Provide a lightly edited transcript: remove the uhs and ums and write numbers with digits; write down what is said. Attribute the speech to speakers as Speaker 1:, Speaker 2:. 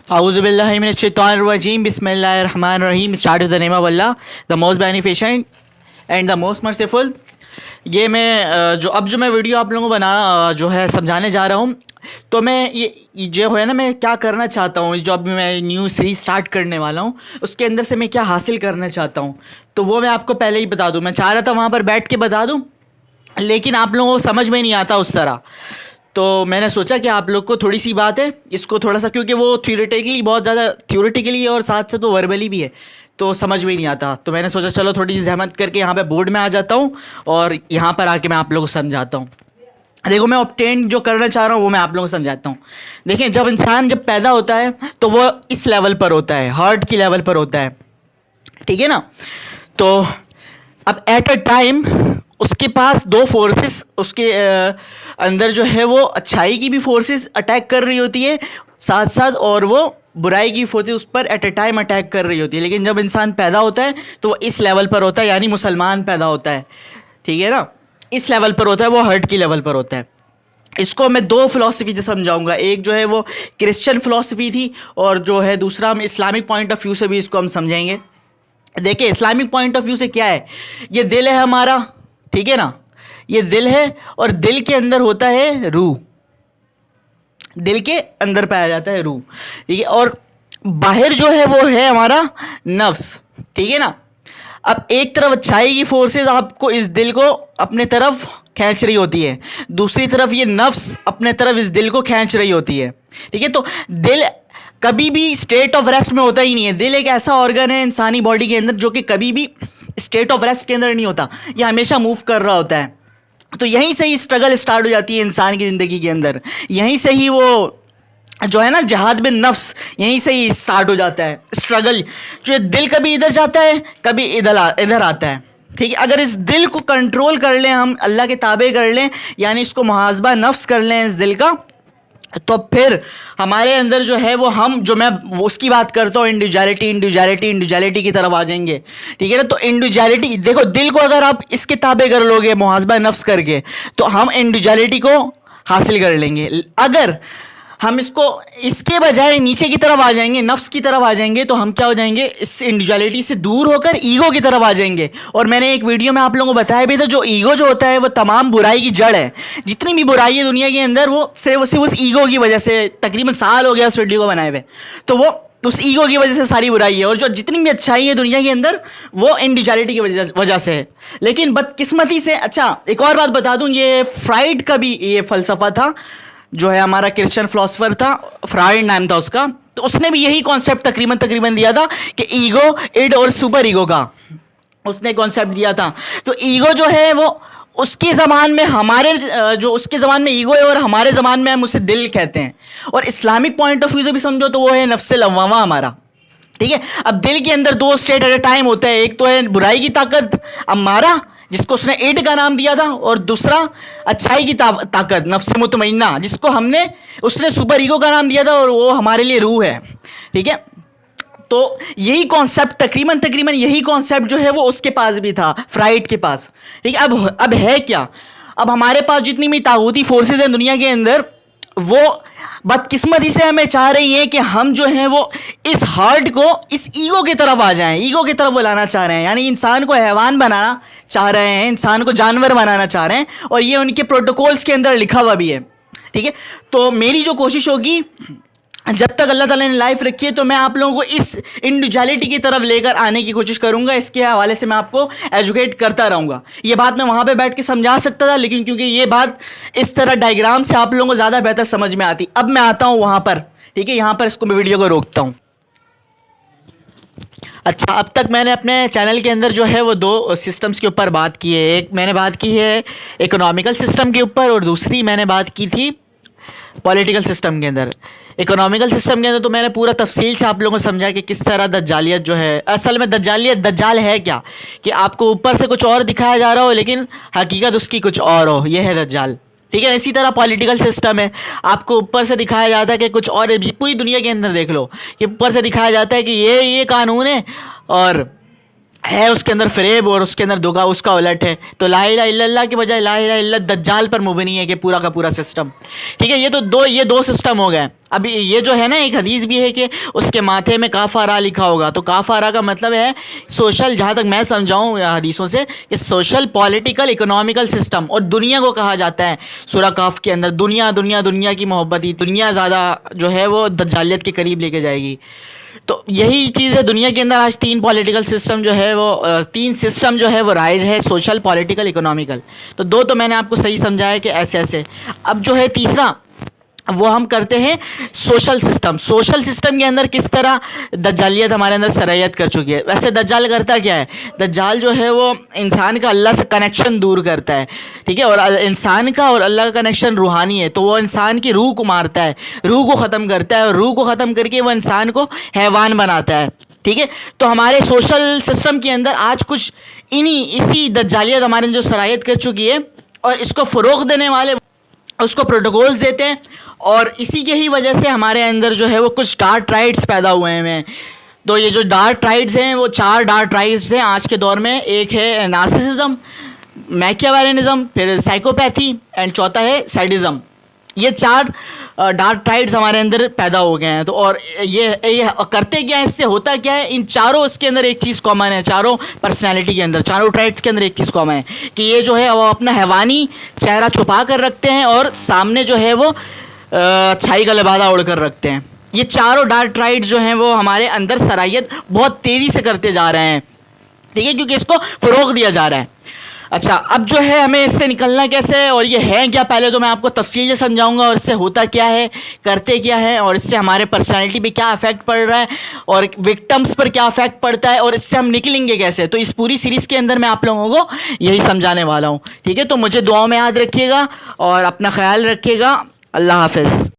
Speaker 1: Auzubillahiminash-shaytanir-rajim. Bismillahir-rahmanir-rahim. Start with the name of Allah, the most beneficent and the most merciful. ये मैं जो मैं video आप लोगों को जो है समझाने जा रहा हूँ, तो मैं ये जो है ना, मैं क्या करना चाहता हूँ, जो अभी मैं न्यू सीरीज स्टार्ट करने वाला हूँ उसके अंदर से मैं क्या हासिल करना चाहता हूँ, तो वो मैं आपको पहले ही बता दूँ। मैं चाह रहा था वहाँ पर बैठ के बता दूँ, लेकिन आप लोगों को समझ में नहीं आता उस तरह। तो मैंने सोचा कि आप लोग को थोड़ी सी बात है, इसको थोड़ा सा, क्योंकि वो थ्योरेटिकली बहुत ज़्यादा थ्योरेटिकली और साथ साथ वो वर्बली भी है, तो समझ में ही नहीं आता। तो मैंने सोचा चलो थोड़ी सी जहमत करके यहाँ पे बोर्ड में आ जाता हूँ और यहाँ पर आके मैं आप लोगों को समझाता हूँ। देखो, मैं ऑब्टेन जो करना चाह रहा हूँ वो मैं आप लोगों को समझाता हूँ। देखिए, जब इंसान पैदा होता है तो वो इस लेवल पर होता है, हार्ट की लेवल पर होता है, ठीक है ना। तो अब एट अ टाइम उसके पास दो फोर्सेस उसके अंदर जो है वो अच्छाई की भी फोर्सेस अटैक कर रही होती है साथ साथ, और वो बुराई की फोर्सेस उस पर एट अ टाइम अटैक कर रही होती है। लेकिन जब इंसान पैदा होता है तो वो इस लेवल पर होता है, यानी मुसलमान पैदा होता है, ठीक है ना, इस लेवल पर होता है, वो हर्ट की लेवल पर होता है। इसको मैं दो फिलॉसफी से समझाऊंगा, एक जो है वो क्रिश्चियन फिलॉसफी थी और जो है दूसरा हम इस्लामिक पॉइंट ऑफ व्यू से भी इसको हम समझेंगे। देखिए, इस्लामिक पॉइंट ऑफ व्यू से क्या है, ये दिल है हमारा, ठीक है ना, ये दिल है और दिल के अंदर होता है रूह, दिल के अंदर पाया जाता है रूह, ठीक है, और बाहर जो है वो है हमारा नफ्स, ठीक है ना। अब एक तरफ अच्छाई की फोर्सेस आपको इस दिल को अपने तरफ खींच रही होती है, दूसरी तरफ ये नफ्स अपने तरफ इस दिल को खींच रही होती है, ठीक है। तो दिल कभी भी स्टेट ऑफ रेस्ट में होता ही नहीं है। दिल एक ऐसा ऑर्गन है इंसानी बॉडी के अंदर जो कि कभी भी स्टेट ऑफ रेस्ट के अंदर नहीं होता, ये हमेशा मूव कर रहा होता है। तो यहीं से ही स्ट्रगल स्टार्ट हो जाती है इंसान की ज़िंदगी के अंदर, यहीं से ही वो जो है ना जिहाद बिन नफ्स, यहीं से ही स्टार्ट हो जाता है स्ट्रगल। जो दिल कभी इधर जाता है कभी इधर आता है, ठीक है। अगर इस दिल को कंट्रोल कर लें, हम अल्लाह के ताबे कर लें, यानी इसको मुहासबा नफ्स कर लें इस दिल का, तो फिर हमारे अंदर जो है वो मैं उसकी बात करता हूँ, इंडिविजुअलिटी की तरफ आ जाएंगे, ठीक है ना। तो इंडिविजुअलिटी, देखो, दिल को अगर आप इसके ताबे कर लोगे मुहासबा नफ्स करके, तो हम इंडिविजुअलिटी को हासिल कर लेंगे। अगर हम इसके बजाय नीचे की तरफ आ जाएंगे, नफ्स की तरफ आ जाएंगे, तो हम क्या हो जाएंगे, इस इंडिविजुअलिटी से दूर होकर ईगो की तरफ आ जाएंगे। और मैंने एक वीडियो में आप लोगों को बताया भी था, जो ईगो जो होता है वो तमाम बुराई की जड़ है। जितनी भी बुराई है दुनिया के अंदर वो सिर्फ उस ईगो की वजह से, तकरीबन साल हो गया उस वीडियो को बनाए हुए, तो वो उस ईगो की वजह से सारी बुराई है। और जो जितनी भी अच्छाई है दुनिया के अंदर वो इंडिविजुअलिटी की वजह से है। लेकिन बदकिस्मती से, अच्छा एक और बात बता दूं, ये फ्राइड का भी ये फ़लसफ़ा था, जो है हमारा क्रिश्चियन फिलोसफर था, फ्राइड नाम था उसका, तो उसने भी यही कॉन्सेप्ट तकरीबन दिया था कि ईगो, इड और सुपर ईगो का उसने कॉन्सेप्ट दिया था। तो ईगो जो है वो उसके ज़बान में उसके ज़बान में ईगो है और हमारे ज़बान में हम उसे दिल कहते हैं। और इस्लामिक पॉइंट ऑफ व्यू से भी समझो तो वो है नफ्स लव्वामा हमारा, ठीक है। अब दिल के अंदर दो स्टेट एट अ टाइम होता है, एक तो है बुराई की ताकत अम्मारा, जिसको उसने इड का नाम दिया था, और दूसरा अच्छाई की ताकत नफ्स मुतमइन्ना, जिसको उसने सुपर ईगो का नाम दिया था, और वो हमारे लिए रूह है, ठीक है। तो यही कॉन्सेप्ट तकरीबन यही कॉन्सेप्ट जो है वो उसके पास भी था, फ्राइड के पास, ठीक है। अब है क्या, अब हमारे पास जितनी भी तागूती फोर्सेज हैं दुनिया के अंदर, वो बदकिस्मती से हमें चाह रही है कि हम जो हैं वो इस हार्ट को इस ईगो की तरफ आ जाएं, ईगो की तरफ वो लाना चाह रहे हैं, यानी इंसान को हैवान बनाना चाह रहे हैं, इंसान को जानवर बनाना चाह रहे हैं, और ये उनके प्रोटोकॉल्स के अंदर लिखा हुआ भी है, ठीक है। तो मेरी जो कोशिश होगी, जब तक अल्लाह ताला ने लाइफ रखी है, तो मैं आप लोगों को इस इंडिविजुअलिटी की तरफ लेकर आने की कोशिश करूंगा। इसके हवाले से मैं आपको एजुकेट करता रहूँगा। ये बात मैं वहाँ पे बैठ के समझा सकता था, लेकिन क्योंकि ये बात इस तरह डायग्राम से आप लोगों को ज़्यादा बेहतर समझ में आती, अब मैं आता हूँ वहाँ पर, ठीक है। यहाँ पर इसको मैं वीडियो को रोकता हूँ। अच्छा, अब तक मैंने अपने चैनल के अंदर जो है वो दो सिस्टम्स के ऊपर बात की है। एक मैंने बात की है इकोनॉमिकल सिस्टम के ऊपर, और दूसरी मैंने बात की थी पॉलिटिकल सिस्टम के अंदर। इकोनॉमिकल सिस्टम के अंदर तो मैंने पूरा तफसील से आप लोगों को समझा कि किस तरह दज्जालियत जो है, असल में दज्जाल है क्या, कि आपको ऊपर से कुछ और दिखाया जा रहा हो लेकिन हकीकत उसकी कुछ और हो, यह है दज्जाल, ठीक है। इसी तरह पॉलिटिकल सिस्टम है, आपको ऊपर से दिखाया जाता है कि कुछ और, पूरी दुनिया के अंदर देख लो कि ऊपर से दिखाया जाता है कि ये कानून है, और है उसके अंदर फ़रेब और उसके अंदर धोखा, उसका उलट है। तो ला इलाहा इल्लल्लाह की बजाय ला इलाहा इल्लल्लाह दज्जाल पर मुबनी है कि पूरा का पूरा सिस्टम। ठीक है, ये दो सिस्टम हो गए। अब ये जो है ना, एक हदीस भी है कि उसके माथे में काफ़ारा लिखा होगा। तो काफ़ारा का मतलब है सोशल, जहाँ तक मैं समझाऊँ हदीसों से, कि सोशल, पॉलिटिकल, इकोनॉमिकल सिस्टम। और दुनिया को कहा जाता है सूरह काफ के अंदर, दुनिया दुनिया दुनिया की मोहब्बत ही दुनिया ज़्यादा जो है वो दज्जालियत के करीब लेके जाएगी। तो यही चीज़ है दुनिया के अंदर। आज तीन पॉलिटिकल सिस्टम जो है वो तीन सिस्टम जो है वो राइज है, सोशल, पॉलिटिकल, इकोनॉमिकल। तो दो तो मैंने आपको सही समझाया कि ऐसे ऐसे। अब जो है तीसरा, वो हम करते हैं सोशल सिस्टम। सोशल सिस्टम के अंदर किस तरह दज्जालियत हमारे अंदर सरयत कर चुकी है। वैसे दज्जाल करता क्या है? दज्जाल जो है वो इंसान का अल्लाह से कनेक्शन दूर करता है। ठीक है, और इंसान का और अल्लाह का कनेक्शन रूहानी है, तो वो इंसान की रूह को मारता है, रूह को ख़त्म करता है, और रूह को ख़त्म करके वो इंसान को हैवान बनाता है। ठीक है, तो हमारे सोशल सिस्टम के अंदर आज कुछ इसी दज्जालियत हमारे अंदर जो सरयत कर चुकी है, और इसको फ़रोग़ देने वाले उसको प्रोटोकॉल्स देते हैं। और इसी के ही वजह से हमारे अंदर जो है वो कुछ डार्क राइट्स पैदा हुए हैं। तो ये जो डार्क राइट्स हैं वो 4 डार्क राइट्स हैं आज के दौर में। एक है नार्सिसिज्म, मैकियावेलिज्म, फिर साइकोपैथी, एंड चौथा है सैडिज्म। ये 4 डार्क राइट्स हमारे अंदर पैदा हो गए हैं। तो और ये करते क्या है, इससे होता क्या है, इन चारों इसके अंदर एक चीज़ कॉमन है, चारों पर्सनैलिटी के अंदर, चारों ट्राइट्स के अंदर एक चीज़ कॉमन है कि ये जो है वो अपना हैवानी चेहरा छुपा कर रखते हैं और सामने जो है वो अच्छाई का लिबादा ओढ़ कर रखते हैं। ये चारों डार्क राइट्स जो हैं वो हमारे अंदर सरायत बहुत तेज़ी से करते जा रहे हैं। ठीक है, क्योंकि इसको फ़रोग़ दिया जा रहा है। अच्छा, अब जो है हमें इससे निकलना कैसे है और ये है क्या, पहले तो मैं आपको तफसील से समझाऊंगा, और इससे होता क्या है, करते क्या है, और इससे हमारे पर्सनालिटी पे क्या इफेक्ट पड़ रहा है, और विक्टिम्स पर क्या इफेक्ट पड़ता है, और इससे हम निकलेंगे कैसे। तो इस पूरी सीरीज़ के अंदर मैं आप लोगों को यही समझाने वाला हूँ। ठीक है, तो मुझे दुआओं में याद रखिएगा और अपना ख्याल रखिएगा। अल्लाह हाफ़िज़।